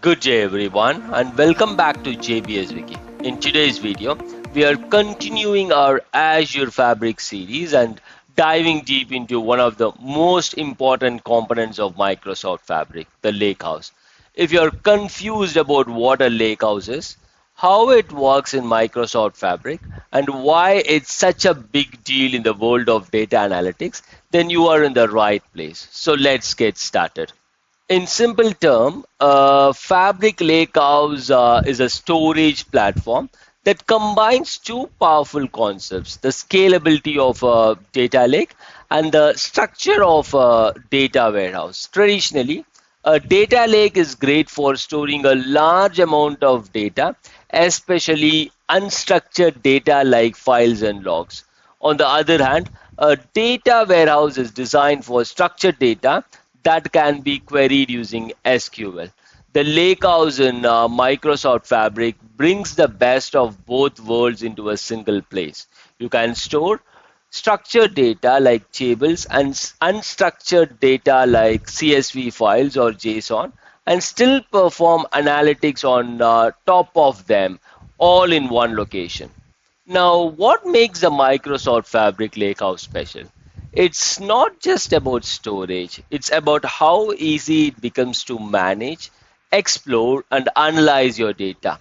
Good day everyone and welcome back to JBSWiki. In today's video, we are continuing our Azure Fabric series and diving deep into one of the most important components of Microsoft Fabric, the Lakehouse. If you're confused about what a Lakehouse is, how it works in Microsoft Fabric, and why it's such a big deal in the world of data analytics, then you are in the right place. So let's get started. In simple term, Fabric Lakehouse is a storage platform that combines two powerful concepts: the scalability of a data lake and the structure of a data warehouse. Traditionally, a data lake is great for storing a large amount of data, especially unstructured data like files and logs. On the other hand, a data warehouse is designed for structured data that can be queried using SQL. The Lakehouse in Microsoft Fabric brings the best of both worlds into a single place. You can store structured data like tables and unstructured data like CSV files or JSON and still perform analytics on top of them all in one location. Now, what makes the Microsoft Fabric Lakehouse special? It's not just about storage, it's about how easy it becomes to manage, explore, and analyze your data.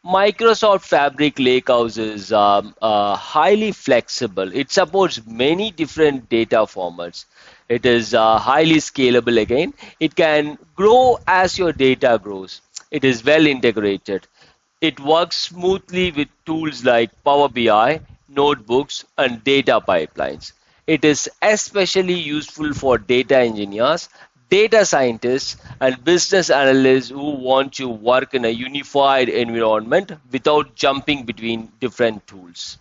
Microsoft Fabric Lakehouse is highly flexible. It supports many different data formats. It is highly scalable again. It can grow as your data grows. It is well integrated. It works smoothly with tools like Power BI, notebooks, and data pipelines. It is especially useful for data engineers, data scientists, and business analysts who want to work in a unified environment without jumping between different tools.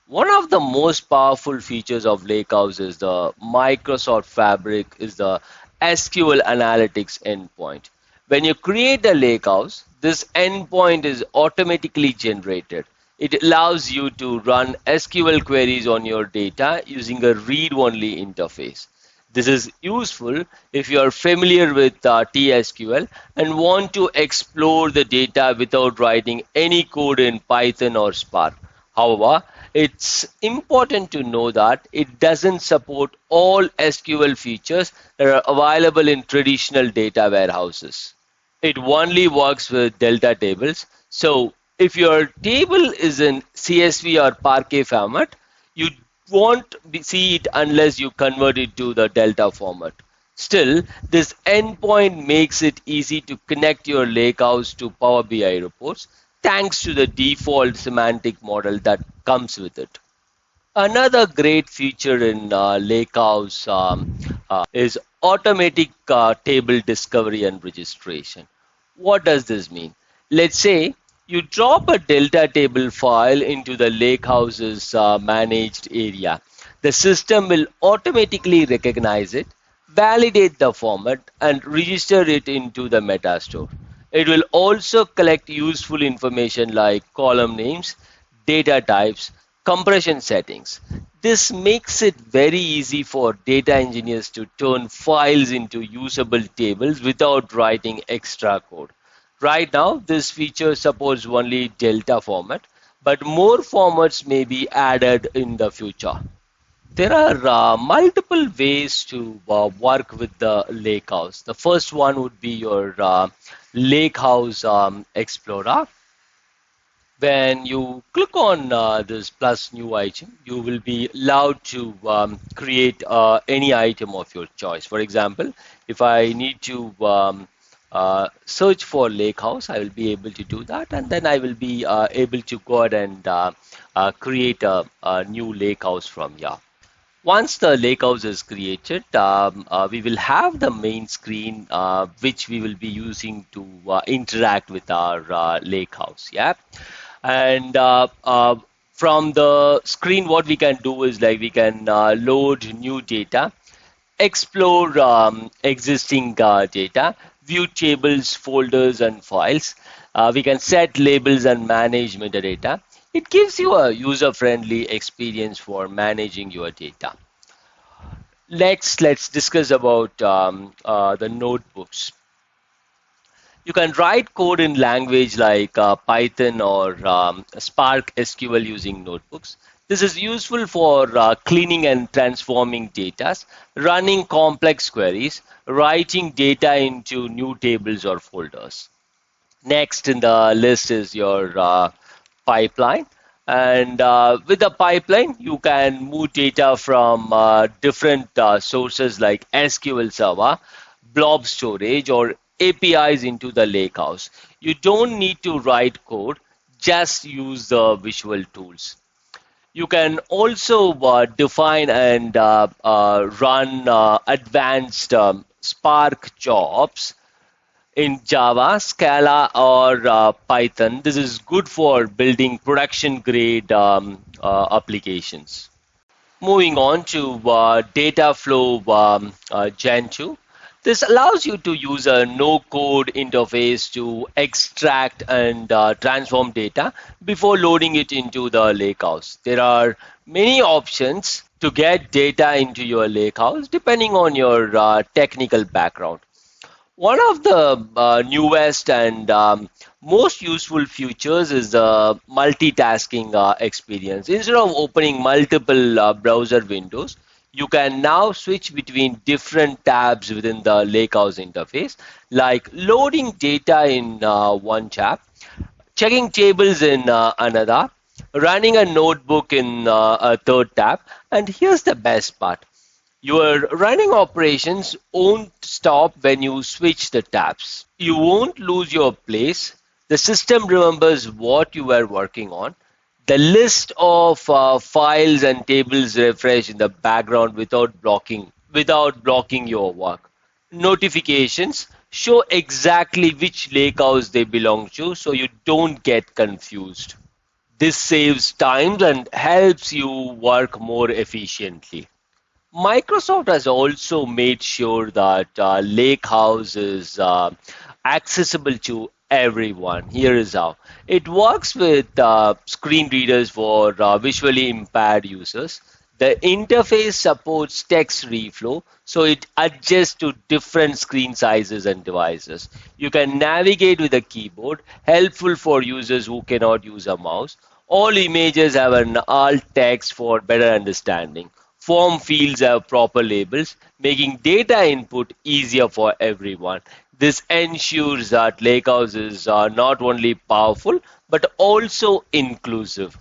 One of the most powerful features of Lakehouse is the Microsoft Fabric is the SQL Analytics endpoint. When you create a Lakehouse, this endpoint is automatically generated. It allows you to run SQL queries on your data using a read-only interface. This is useful if you are familiar with T-SQL and want to explore the data without writing any code in Python or Spark. However, it's important to know that it doesn't support all SQL features that are available in traditional data warehouses. It only works with Delta tables. So if your table is in CSV or Parquet format, you won't see it unless you convert it to the Delta format. Still, this endpoint makes it easy to connect your Lakehouse to Power BI reports thanks to the default semantic model that comes with it. Another great feature in Lakehouse is automatic table discovery and registration. What does this mean? Let's say you drop a Delta table file into the Lakehouse's managed area. The system will automatically recognize it, validate the format, and register it into the metastore. It will also collect useful information like column names, data types, compression settings. This makes it very easy for data engineers to turn files into usable tables without writing extra code. Right now, this feature supports only Delta format, but more formats may be added in the future. There are multiple ways to work with the Lakehouse. The first one would be your Lakehouse Explorer. When you click on this plus new item, you will be allowed to create any item of your choice. For example, if I need to search for Lakehouse, I will be able to do that, and then I will be able to go ahead and create a new Lakehouse from here. Once the Lakehouse is created, we will have the main screen which we will be using to interact with our Lakehouse. Yeah, and from the screen, what we can do is like we can load new data, explore existing data, view tables, folders, and files. We can set labels and manage metadata. It gives you a user-friendly experience for managing your data. Next, let's discuss about the notebooks. You can write code in language like Python or Spark SQL using notebooks. This is useful for cleaning and transforming data, running complex queries, writing data into new tables or folders. Next in the list is your pipeline. And with the pipeline, you can move data from different sources like SQL Server, blob storage, or APIs into the Lakehouse. You don't need to write code, just use the visual tools. You can also define and run advanced Spark jobs in Java, Scala, or Python. This is good for building production grade applications. Moving on to data flow Gen 2. This allows you to use a no-code interface to extract and transform data before loading it into the lakehouse. There are many options to get data into your lakehouse depending on your technical background. One of the newest and most useful features is the multitasking experience. Instead of opening multiple browser windows, you can now switch between different tabs within the Lakehouse interface, like loading data in one tab, checking tables in another, running a notebook in a third tab, and here's the best part. Your running operations won't stop when you switch the tabs. You won't lose your place. The system remembers what you were working on. The list of files and tables refresh in the background without blocking your work. Notifications show exactly which lakehouse they belong to so you don't get confused. This saves time and helps you work more efficiently. Microsoft has also made sure that Lakehouse is accessible to everyone. Here is how. It works with screen readers for visually impaired users. The interface supports text reflow, so it adjusts to different screen sizes and devices. You can navigate with a keyboard, helpful for users who cannot use a mouse. All images have an alt text for better understanding. Form fields have proper labels, making data input easier for everyone. This ensures that Lakehouse is not only powerful but also inclusive.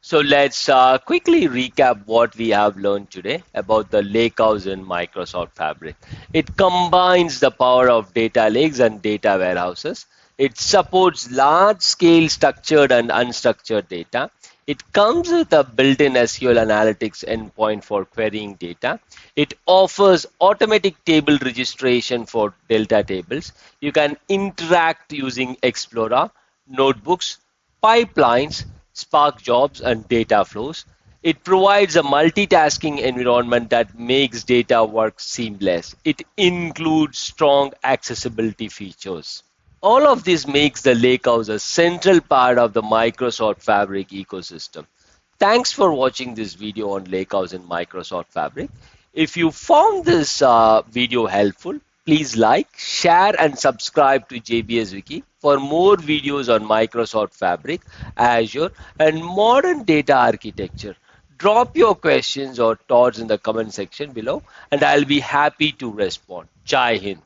So let's quickly recap what we have learned today about the Lakehouse in Microsoft Fabric. It combines the power of data lakes and data warehouses. It supports large-scale structured and unstructured data. It comes with a built-in SQL Analytics endpoint for querying data. It offers automatic table registration for delta tables. You can interact using Explorer, notebooks, pipelines, Spark jobs, and data flows. It provides a multitasking environment that makes data work seamless. It includes strong accessibility features. All of this makes the Lakehouse a central part of the Microsoft Fabric ecosystem. Thanks for watching this video on Lakehouse in Microsoft Fabric. If you found this video helpful, please like, share, and subscribe to JBSWiki for more videos on Microsoft Fabric, Azure, and modern data architecture. Drop your questions or thoughts in the comment section below, and I'll be happy to respond. Jai Hind.